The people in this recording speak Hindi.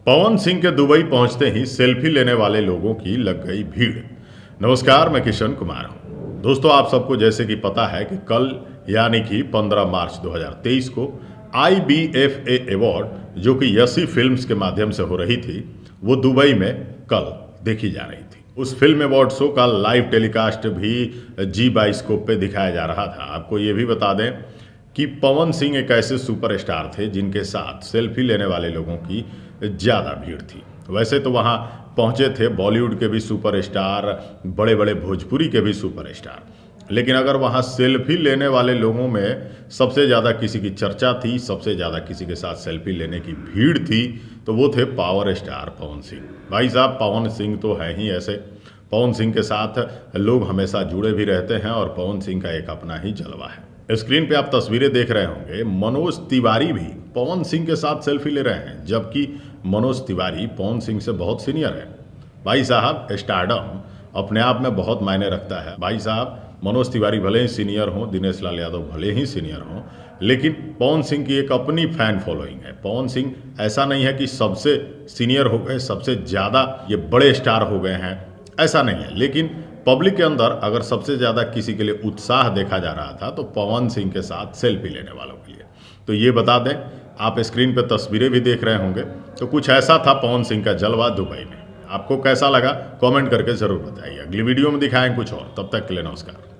पवन सिंह के दुबई पहुंचते ही सेल्फी लेने वाले लोगों की लग गई भीड़। नमस्कार, मैं किशन कुमार हूं। दोस्तों, आप सबको जैसे कि पता है कि कल यानी कि 15 मार्च 2023 को IBFA अवार्ड जो कि यसी फिल्म्स के माध्यम से हो रही थी, वो दुबई में कल देखी जा रही थी। उस फिल्म अवार्ड शो का लाइव टेलीकास्ट भी जी बाइस्कोप पे दिखाया जा रहा था। आपको ये भी बता दें कि पवन सिंह एक ऐसे सुपरस्टार थे जिनके साथ सेल्फी लेने वाले लोगों की ज़्यादा भीड़ थी। वैसे तो वहाँ पहुँचे थे बॉलीवुड के भी सुपरस्टार, बड़े बड़े भोजपुरी के भी सुपरस्टार, लेकिन अगर वहाँ सेल्फी लेने वाले लोगों में सबसे ज़्यादा किसी की चर्चा थी, सबसे ज़्यादा किसी के साथ सेल्फी लेने की भीड़ थी, तो वो थे पावर स्टार पवन सिंह। भाई साहब, पवन सिंह तो है ही ऐसे। पवन सिंह के साथ लोग हमेशा जुड़े भी रहते हैं और पवन सिंह का एक अपना ही जलवा है। स्क्रीन पे आप तस्वीरें देख रहे होंगे, मनोज तिवारी भी पवन सिंह के साथ सेल्फी ले रहे हैं, जबकि मनोज तिवारी पवन सिंह से बहुत सीनियर है। भाई साहब, स्टारडम अपने आप में बहुत मायने रखता है। भाई साहब, मनोज तिवारी भले ही सीनियर हों, दिनेश लाल यादव भले ही सीनियर हों, लेकिन पवन सिंह की एक अपनी फैन फॉलोइंग है। पवन सिंह ऐसा नहीं है कि सबसे सीनियर हो गए, सबसे ज़्यादा ये बड़े स्टार हो गए हैं, ऐसा नहीं है। लेकिन पब्लिक के अंदर अगर सबसे ज़्यादा किसी के लिए उत्साह देखा जा रहा था तो पवन सिंह के साथ सेल्फी लेने वालों के लिए। तो ये बता दें, आप स्क्रीन पर तस्वीरें भी देख रहे होंगे, तो कुछ ऐसा था पवन सिंह का जलवा दुबई में। आपको कैसा लगा कमेंट करके ज़रूर बताइए। अगली वीडियो में दिखाएं कुछ और। तब तक के लिए नमस्कार।